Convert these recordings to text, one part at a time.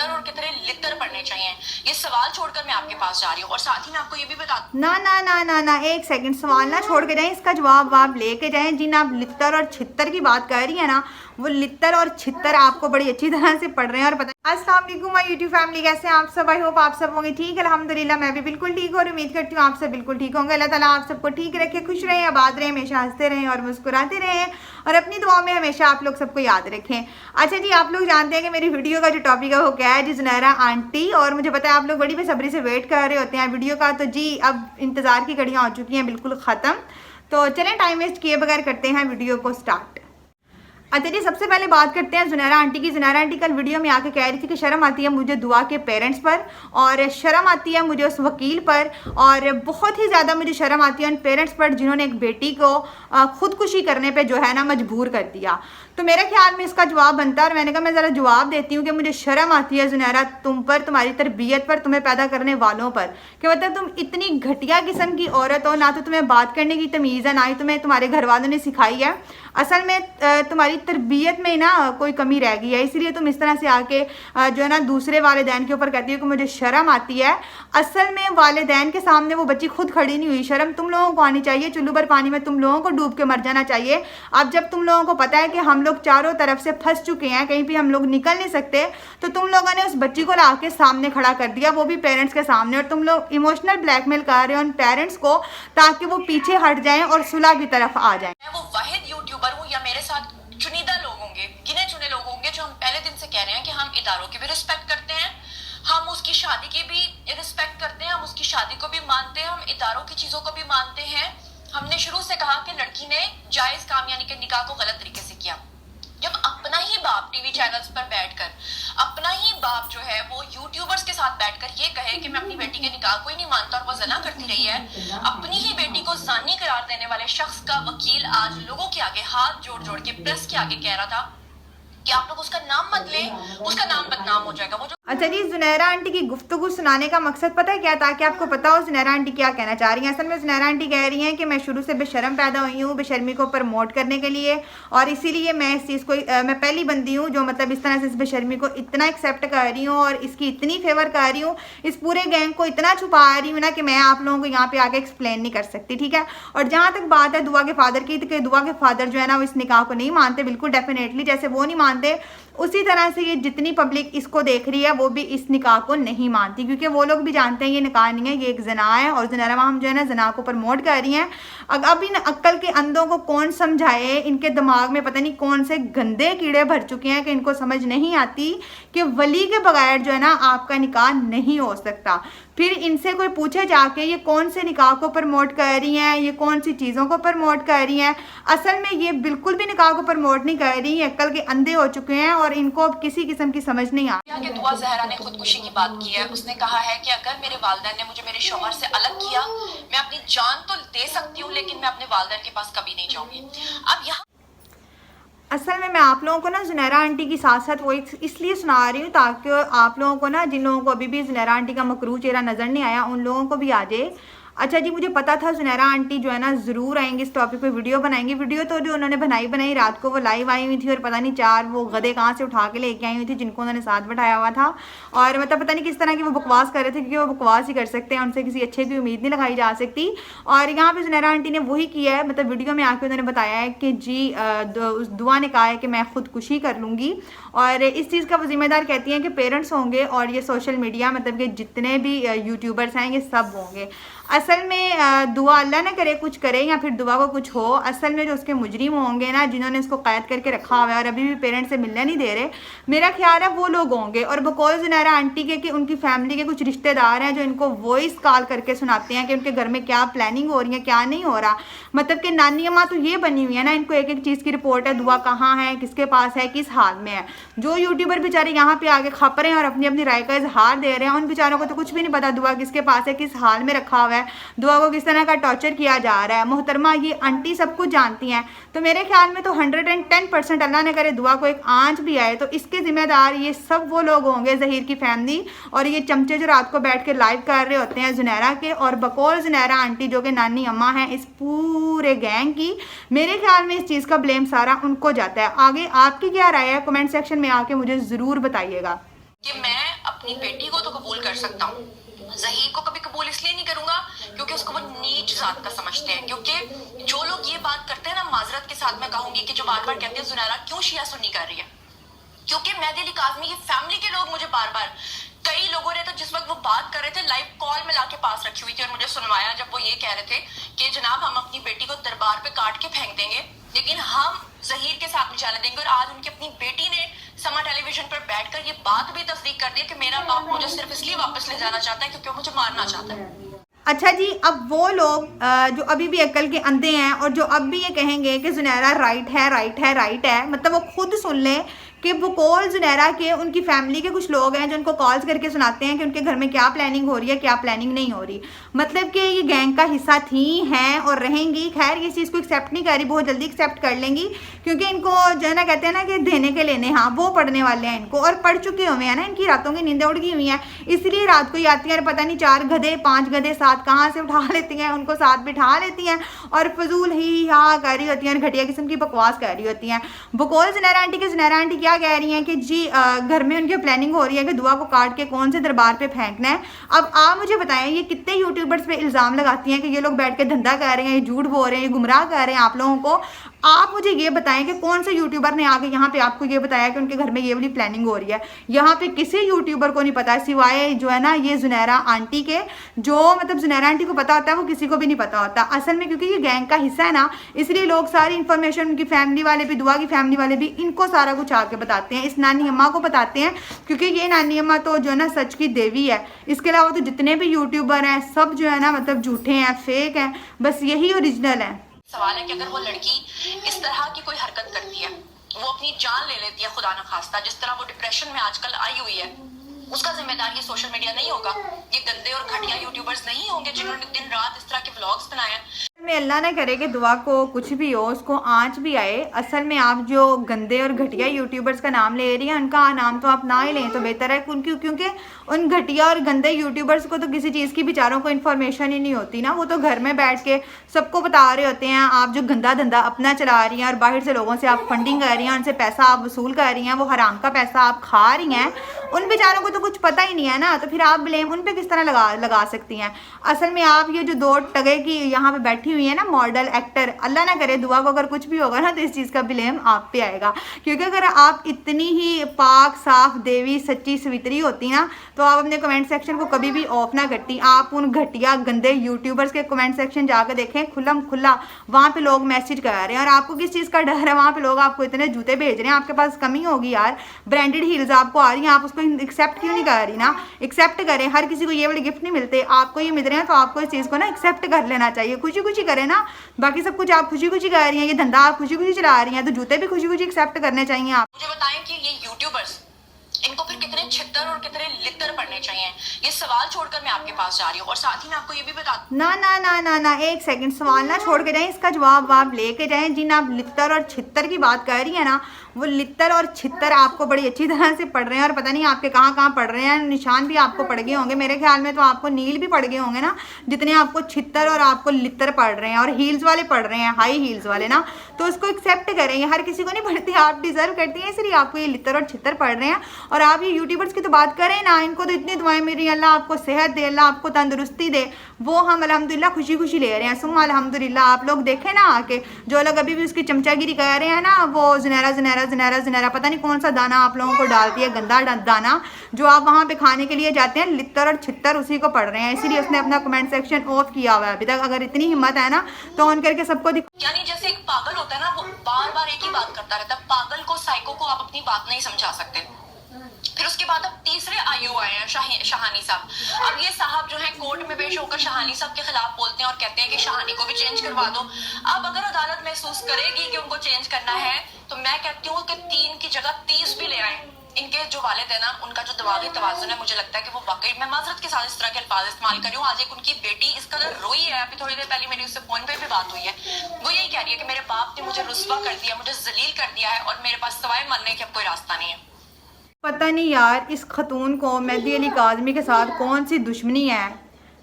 छितर और कितने लितर पड़ने चाहिए, ये सवाल छोड़कर मैं आपके पास जा रही हूँ। और साथ ही मैं आपको ये भी बता ना ना ना ना ना, एक सेकंड, सवाल ना छोड़ के जाएं, इसका जवाब आप लेके जाएं। जिन आप लितर और छितर की बात कर रही है ना, वो लितर और छितर आपको बड़ी अच्छी तरह से पढ़ रहे हैं और पता है। अस्सलाम वालेकुम माय यूट्यूब फैमिली, कैसे हैं आप सब? आई होप आप सब होंगे ठीक। अल्हम्दुलिल्लाह मैं भी बिल्कुल ठीक हूँ और उम्मीद करती हूँ आप सब बिल्कुल ठीक होंगे। अल्लाह ताला आप सबको ठीक रखे, खुश रहें, आबाद रहें, हमेशा हंसते रहें और मुस्कुराते रहें और अपनी दुआओं में हमेशा आप लोग सबको याद रखें। अच्छा जी, आप लोग जानते हैं कि मेरी वीडियो का जो टॉपिक है वो क्या है जी, ज़ुनैरा आंटी। और मुझे पता है आप लोग बड़ी बेसब्री से वेट कर रहे होते हैं वीडियो का, तो जी अब इंतज़ार की घड़ियाँ हो चुकी हैं बिल्कुल ख़त्म। तो चलें टाइम वेस्ट किए बगैर करते हैं वीडियो को स्टार्ट। अच्छा जी, सबसे पहले बात करते हैं ज़ुनैरा आंटी की। ज़ुनैरा आंटी कल वीडियो में आके कह रही थी कि शर्म आती है मुझे दुआ के पेरेंट्स पर, और शर्म आती है मुझे उस वकील पर, और बहुत ही ज़्यादा मुझे शर्म आती है उन पेरेंट्स पर जिन्होंने एक बेटी को खुदकुशी करने पे जो है ना मजबूर कर दिया। तो मेरे ख्याल में इसका जवाब बनता है, और मैंने कहा मैं ज़रा जवाब देती हूँ कि मुझे शर्म आती है ज़ुनैरा तुम पर, तुम्हारी तरबियत पर, तुम्हें पैदा करने वालों पर, कि मतलब तुम इतनी घटिया किस्म की औरत हो, ना तो तुम्हें बात करने की तमीज़ है, ना ही तुम्हें तुम्हारे घर वालों ने सिखाई है। असल में तुम्हारी तरबियत में ना कोई कमी रह गई है, इसलिए तुम इस तरह से आके जो है ना दूसरे वालिदैन के ऊपर कहती हो कि मुझे शर्म आती है। असल में वालिदैन के सामने वो बच्ची खुद खड़ी नहीं हुई, शर्म तुम लोगों को आनी चाहिए। चुल्लू भर पानी में तुम लोगों को डूब के मर जाना चाहिए। अब जब तुम लोगों को पता है कि हम लोग चारों तरफ से फंस चुके हैं, कहीं भी हम लोग निकल नहीं सकते, तो तुम लोगों ने उस बच्ची को ला के सामने खड़ा कर दिया, वो भी पेरेंट्स के सामने, और तुम लोग इमोशनल ब्लैकमेल कर रहे हो उन पेरेंट्स को ताकि वो पीछे हट जाएं और सुलह की तरफ आ जाएं। मैं वो वाहिद यूट्यूबर हूँ या मेरे साथ चुनिंदा लोग होंगे, गिने चुने लोग होंगे जो हम पहले दिन से कह रहे हैं कि हम इदारों की भी रिस्पेक्ट करते हैं, हम उसकी शादी की भी रिस्पेक्ट करते हैं, हम उसकी शादी को भी मानते हैं, हम इदारों की चीजों को भी मानते हैं। हमने शुरू से कहा कि लड़की ने जायज काम यानी कि निकाह को गलत तरीके से किया। जब अपना ही बाप टीवी चैनल्स पर बैठकर, अपना ही बाप जो है वो यूट्यूबर्स के साथ बैठकर ये कहे कि मैं अपनी बेटी के निकाह को ही नहीं मानता और वो जना करती रही है, अपनी ही बेटी को जानी करार देने वाले शख्स का वकील आज लोगों के आगे हाथ जोड़ जोड़ के प्रेस के आगे कह रहा था कि आप लोग उसका नाम मत लें, उसका नाम बदनाम हो जाएगा। वो जो अच्छा जी, ज़ुनैरा आंटी की गुफ्तगू सुनाने का मकसद पता है क्या, ताकि आपको पता हो ज़ुनैरा आंटी क्या कहना चाह रही हैं। असल में ज़ुनैरा आंटी कह रही हैं कि मैं शुरू से बेशर्म पैदा हुई हूँ, बेशर्मी को प्रमोट करने के लिए, और इसीलिए मैं इस चीज़ को मैं पहली बंदी हूँ जो मतलब इस तरह से इस बेशर्मी को इतना एक्सेप्ट कर रही हूँ और इसकी इतनी फेवर कर रही हूँ, इस पूरे गैंग को इतना छुपा रही हूँ ना कि मैं आप लोगों को यहाँ पे आके एक्सप्लेन नहीं कर सकती, ठीक है। और जहाँ तक बात है दुआ के फादर की, तो दुआ के फादर जो है ना वो इस निकाह को नहीं मानते, बिल्कुल डेफिनेटली जैसे वो नहीं मानते उसी तरह से ये जितनी पब्लिक इसको देख रही है वो भी इस निकाह को नहीं मानती, क्योंकि वो लोग भी जानते हैं ये निकाह नहीं है, ये एक जना है, और ज़ुनैरा हम जो है ना जना को प्रमोट कर रही हैं। अब इन अक्ल के अंधों को कौन समझाए, इनके दिमाग में पता नहीं कौन से गंदे कीड़े भर चुके हैं कि इनको समझ नहीं आती कि वली के बगैर जो है ना आपका निकाह नहीं हो सकता। फिर इनसे कोई पूछे जाके ये कौन से निकाह को प्रमोट कर रही हैं, ये कौन सी चीज़ों को प्रमोट कर रही हैं, असल में ये बिल्कुल भी निकाह को प्रमोट नहीं कर रही, अक्ल के अंधे हो चुके हैं और इनको अब किसी किस्म की समझ नहीं आ रही। कि दुआ जहरा ने खुदकुशी की बात की है, उसने कहा है कि अगर मेरे वालिदैन ने मुझे मेरे शौहर से अलग किया, मैं अपनी जान तो दे सकती हूँ लेकिन मैं अपने वालिदैन के पास कभी नहीं जाऊंगी। अब यहाँ असल में मैं आप लोगों को ना ज़ुनैरा आंटी की साथ साथ वो इसलिए सुना रही हूँ ताकि आप लोगों को ना, जिन लोगों को अभी भी ज़ुनैरा आंटी का मकरूह चेहरा नज़र नहीं आया, उन लोगों को भी आ जाए। अच्छा जी, मुझे पता था ज़ुनैरा आंटी जो है ना ज़रूर आएंगी, इस टॉपिक पे वीडियो बनाएंगी। वीडियो तो जो उन्होंने बनाई रात को वो लाइव आई हुई थी, और पता नहीं 4 वो गधे कहाँ से उठा के लेके आई हुई थी जिनको उन्होंने साथ बैठाया हुआ था, और मतलब पता नहीं किस तरह की वो बकवास कर रहे थे, क्योंकि वो बकवास ही कर सकते हैं, उनसे किसी अच्छे की उम्मीद नहीं लगाई जा सकती। और यहाँ पर ज़ुनैरा आंटी ने वही किया है, मतलब वीडियो में आके उन्होंने बताया है कि जी दुआ ने कहा है कि मैं खुदकुशी कर लूँगी, और इस चीज़ का वो जिम्मेदार कहती हैं कि पेरेंट्स होंगे और ये सोशल मीडिया मतलब कि जितने भी यूट्यूबर्स हैं ये सब होंगे। असल में दुआ अल्लाह ना करे कुछ करे या फिर दुआ को कुछ हो, असल में जो उसके मुजरिम होंगे ना जिन्होंने इसको कैद करके रखा हुआ है और अभी भी पेरेंट्स से मिलने नहीं दे रहे, मेरा ख्याल है वो लोग होंगे। और बकौल ज़ुनैरा आंटी के कि उनकी फैमिली के कुछ रिश्तेदार हैं जो इनको वॉइस कॉल करके सुनाते हैं कि उनके घर में क्या प्लानिंग हो रही है क्या नहीं हो रहा, मतलब कि नानी अम्मा तो ये बनी हुई है ना, इनको एक एक चीज़ की रिपोर्ट है, दुआ कहाँ है, किसके पास है, किस हाल में है। जो यूट्यूबर बेचारे यहाँ पे आगे खप रहे हैं और अपनी अपनी राय का इजहार दे रहे हैं, उन बेचारों को तो कुछ भी नहीं पता दुआ किसके पास है, किस हाल में रखा हुआ है, दुआ को किस तरह का टॉर्चर किया जा रहा है। मोहतरमा ये आंटी सब कुछ जानती हैं, तो मेरे ख्याल में तो 110% अल्लाह ने करे दुआ को एक आंच भी आए तो इसके जिम्मेदार ये सब वो लोग होंगे, ज़हीर की फैमिली और ये चमचे जो रात को बैठ के लाइव कर रहे होते हैं ज़ुनैरा के, और बकौल ज़ुनैरा आंटी जो कि नानी अम्मा हैं इस पूरे गैंग की। मेरे ख्याल में इस चीज़ का ब्लेम सारा उनको जाता है। आगे आपकी क्या राय है कमेंट सेक्शन में आके मुझे ज़रूर बताइएगा। कि मैं अपनी बेटी को तो कबूल कर सकता हूँ, ज़हीर को कभी कबूल इसलिए नहीं करूंगा क्योंकि उसको वो नीच जात का समझते हैं। क्योंकि जो लोग ये बात करते हैं ना, माजरत के साथ मैं कहूंगी कि जो बार बार कहते हैं जुनैरा क्यों शिया सुन्नी कर रही है, क्योंकि मेहदी अली काज़मी की फैमिली के लोग मुझे बार बार, कई लोगों ने तो जिस वक्त वो बात कर रहे थे लाइव कॉल में लाके पास रखी हुई थी और मुझे सुनवाया जब वो ये कह रहे थे कि जनाब हम अपनी बेटी को दरबार पे काट के फेंक देंगे, लेकिन हम ज़हीर के साथ निशाना देंगे। और आज उनकी अपनी बेटी ने समा टेलीविजन पर बैठकर ये बात भी तस्दीक कर दी कि मेरा बाप मुझे सिर्फ इसलिए वापस ले जाना चाहता है क्योंकि वो मुझे मारना चाहता है। अच्छा जी, अब वो लोग जो अभी भी अक्ल के अंधे हैं और जो अब भी ये कहेंगे कि जुनैरा राइट है राइट है राइट है, मतलब वो खुद सुन लें कि वो कॉल जुनैरा के उनकी फैमिली के कुछ लोग हैं जो उनको कॉल्स करके सुनाते हैं कि उनके घर में क्या प्लानिंग हो रही है, क्या प्लानिंग नहीं हो रही। मतलब कि ये गैंग का हिस्सा थी, हैं और रहेंगी। खैर ये चीज़ को एक्सेप्ट नहीं कर रही, बहुत जल्दी एक्सेप्ट कर लेंगी क्योंकि इनको जो है ना कहते हैं ना कि देने के लेने, हाँ वो पढ़ने वाले हैं इनको, और पढ़ चुके हुए हैं ना, इनकी रातों की नींदें उड़ गई हुई हैं, इसलिए रात को ही आती हैं और पता नहीं 4 गधे 5 गधे साथ कहाँ से उठा लेती हैं, उनको साथ बिठा लेती हैं और फजूल ही हाँ कर रही होती हैं, घटिया किस्म की बकवास कर रही होती हैं। बकौल जुनैरा आंटी के, जुनैरा आंटी क्या कह रही हैं कि जी घर में उनकी प्लानिंग हो रही है कि दुआ को काट के कौन से दरबार पे फेंकना है। अब आप मुझे बताएं ये कितने यूट्यूबर्स पे इल्ज़ाम लगाती हैं कि ये लोग बैठ के धंधा कर रहे हैं, ये झूठ बोल रहे हैं, ये गुमराह कर रहे हैं आप लोगों को। आप मुझे ये बताएं कि कौन से यूट्यूबर ने आके यहाँ पे आपको ये बताया कि उनके घर में ये वाली प्लानिंग हो रही है। यहाँ पे किसी यूट्यूबर को नहीं पता सिवाय जो है ना ये जुनैरा आंटी के, जो मतलब जुनैरा आंटी को पता होता है वो किसी को भी नहीं पता होता असल में, क्योंकि ये गैंग का हिस्सा है ना, इसलिए लोग सारी इन्फॉर्मेशन उनकी फैमिली वाले भी, दुआ की फैमिली वाले भी इनको सारा कुछ आके बताते हैं, इस नानी अम्मा को बताते हैं क्योंकि ये नानी अम्मा तो जो है ना सच की देवी है। इसके अलावा तो जितने भी यूट्यूबर हैं सब जो है ना मतलब झूठे हैं, फेक हैं, बस यही ओरिजिनल है। सवाल है कि अगर वो लड़की इस तरह की कोई हरकत करती है, वो अपनी जान ले लेती है खुदा न खास्ता, जिस तरह वो डिप्रेशन में आजकल आई हुई है, उसका जिम्मेदार ये सोशल मीडिया नहीं होगा, ये गंदे और घटिया यूट्यूबर्स नहीं होंगे जिन्होंने दिन रात इस तरह के व्लॉग्स बनाए हैं। में अल्लाह ना करे कि दुआ को कुछ भी हो, उसको आँच भी आए। असल में आप जो गंदे और घटिया यूट्यूबर्स का नाम ले रही हैं उनका नाम तो आप ना ही लें तो बेहतर है, क्योंकि उन घटिया और गंदे यूट्यूबर्स को तो किसी चीज़ की बेचारों को इन्फॉर्मेशन ही नहीं होती ना, वो तो घर में बैठ के सबको बता रहे होते हैं। आप जो गंदा धंधा अपना चला रही हैं और बाहर से लोगों से आप फंडिंग कर रही हैं, उनसे पैसा आप वसूल कर रही हैं, वो हराम का पैसा आप खा रही हैं, उन बेचारों को तो कुछ पता ही नहीं है ना, तो फिर आप ब्लेम उन पे किस तरह लगा सकती हैं। असल में आप ये जो 2 टगे की यहाँ पे बैठी हुई है ना मॉडल एक्टर, अल्लाह ना करे दुआ को अगर कुछ भी होगा ना तो इस चीज़ का ब्लेम आप पे आएगा, क्योंकि अगर आप इतनी ही पाक साफ देवी सच्ची सवित्री होती ना तो आप अपने कमेंट सेक्शन को कभी भी ऑफ ना करती। आप उन घटिया गंदे यूट्यूबर्स के कमेंट सेक्शन जाकर देखें, खुल्लम खुल्ला वहाँ पे लोग मैसेज कर रहे हैं और आपको किस चीज़ का डर है, वहाँ पे लोग आपको इतने जूते भेज रहे हैं, आपके पास कमी होगी यार, ब्रांडेड हील्स आपको आ रही हैं, आप उसको एक्सेप्ट क्यों नहीं कर रही ना। एक्सेप्ट करें, हर किसी को ये वाले गिफ्ट नहीं मिलते, आपको ये मिल रहे हैं तो आपको इस चीज़ को ना एक्सेप्ट कर लेना चाहिए, खुशी खुशी करें ना। बाकी सब कुछ आप खुशी खुशी कर रही हैं, ये धंधा आप खुशी खुशी चला रही हैं, तो जूते भी खुशी खुशी एक्सेप्ट करने चाहिए। आप मुझे बताएं कि ये यूट्यूबर्स इनको फिर कितने छितर और कितने लितर पड़ने चाहिए, ये सवाल छोड़कर मैं आपके पास जा रही हूँ। और साथ ही मैं आपको ये भी बता ना ना ना ना ना एक सेकंड, सवाल ना छोड़ के जाएं, इसका जवाब आप लेके जाएं। जिन आप लितर और छितर की बात कर रही है ना, वो लितर और छितर आपको बड़ी अच्छी तरह से पढ़ रहे हैं और पता नहीं आपके कहाँ कहाँ पढ़ रहे हैं, निशान भी आपको पड़ गए होंगे, मेरे ख्याल में तो आपको नील भी पड़ गए होंगे ना, जितने आपको छितर और आपको लितर पढ़ रहे हैं, और हील्स वाले पढ़ रहे हैं, हाई हील्स वाले ना, तो उसको एक्सेप्ट करेंगे। हर किसी को नहीं पढ़ती, आप डिजर्व करती हैं इसलिए आपको ये लितर और छितर पढ़ रहे हैं। और आप ये यूट्यूबर्स की तो बात करें ना, इनको तो इतनी दुआएं मिल रही हैं, अल्लाह आपको सेहत दे, अल्लाह आपको तंदुरुस्ती दे, वो हम अल्हम्दुलिल्लाह खुशी खुशी ले रहे हैं, सुम्मा अल्हम्दुलिल्लाह। आप लोग देखें ना आके, जो लोग अभी भी उसकी चमचागिरी कर रहे हैं ना, वो जुनैरा जुनैरा जुनैरा जुनैरा पता नहीं कौन सा दाना आप लोगों को डालती है, गंदा दाना जो आप वहाँ पे खाने के लिए जाते हैं, लितर और छितर उसी को पढ़ रहे हैं, इसीलिए उसने अपना कमेंट सेक्शन ऑफ किया हुआ है अभी तक। अगर इतनी हिम्मत है ना तो ऑन करके सबको यानी जैसे एक पागल होता है ना, वो बार बार एक ही बात करता रहता है, पागल को साइको को आप अपनी बात नहीं समझा सकते। फिर उसके बाद अब तीसरे आयु आए हैं शाहानी साहब। अब ये साहब जो है कोर्ट में पेश होकर शाहानी साहब के खिलाफ बोलते हैं और कहते हैं कि शाहानी को भी चेंज करवा दो। अब अगर अदालत महसूस करेगी कि उनको चेंज करना है तो मैं कहती हूँ कि 3 की जगह 30 भी ले आए। इनके जो वालिद है ना, उनका जो दिमागी तवाज़ुन है, मुझे लगता है कि वो वाकई, मैं माजरत के साथ इस तरह के अल्फाज इस्तेमाल कर रही हूँ। आज एक उनकी बेटी इस कदर रोई है, अभी थोड़ी देर पहले मेरी उससे फोन पे भी बात हुई है, वो यही कह रही है कि मेरे बाप ने मुझे रुस्वा कर दिया, मुझे जलील कर दिया है और मेरे पास सवाए मरने का कोई रास्ता नहीं है। पता नहीं यार इस खतून को मेहदी अली काज़मी के साथ कौन सी दुश्मनी है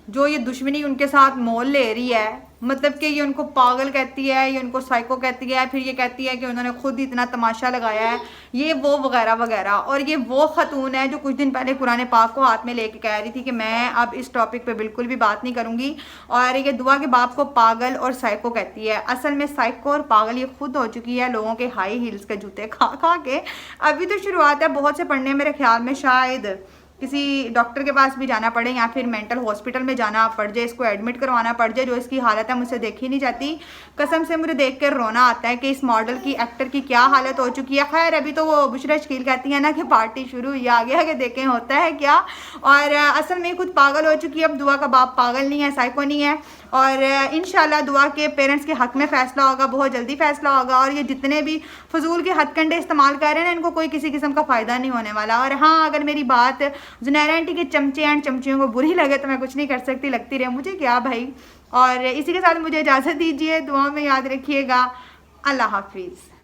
जो ये दुश्मनी उनके साथ मोल ले रही है। मतलब कि ये उनको पागल कहती है, ये उनको साइको कहती है, फिर ये कहती है कि उन्होंने खुद ही इतना तमाशा लगाया है, ये वो वगैरह वगैरह। और ये वो खतून है जो कुछ दिन पहले कुरान पाक को हाथ में लेके कह रही थी कि मैं अब इस टॉपिक पे बिल्कुल भी बात नहीं करूँगी, और ये दुआ के बाप को पागल और साइको कहती है। असल में साइको और पागल ये खुद हो चुकी है लोगों के हाई हील्स के जूते खा खा के। अभी तो शुरुआत है, बहुत से पढ़ने मेरे ख्याल में शायद किसी डॉक्टर के पास भी जाना पड़े या फिर मेंटल हॉस्पिटल में जाना पड़ जाए, इसको एडमिट करवाना पड़ जाए। जो इसकी हालत है मुझसे देखी नहीं जाती, कसम से मुझे देख कर रोना आता है कि इस मॉडल की एक्टर की क्या हालत हो चुकी है। खैर अभी तो वो बुशरा शकील कहती है ना कि पार्टी शुरू हुई, आगे आगे देखें होता है क्या। और असल में खुद पागल हो चुकी है। अब दुआ का बाप पागल नहीं है, साइको नहीं है, और इंशाल्लाह दुआ के पेरेंट्स के हक में फ़ैसला होगा, बहुत जल्दी फ़ैसला होगा। और ये जितने भी फजूल के हथकंडे इस्तेमाल कर रहे हैं ना, इनको कोई किसी किस्म का फ़ायदा नहीं होने वाला। और हाँ, अगर मेरी बात ज़ुनैरा आंटी के चमचे एंड चमचियों को बुरी लगे तो मैं कुछ नहीं कर सकती, लगती रहे मुझे क्या भाई। और इसी के साथ मुझे इजाज़त दीजिए, दुआ में याद रखिएगा। अल्लाह हाफिज़।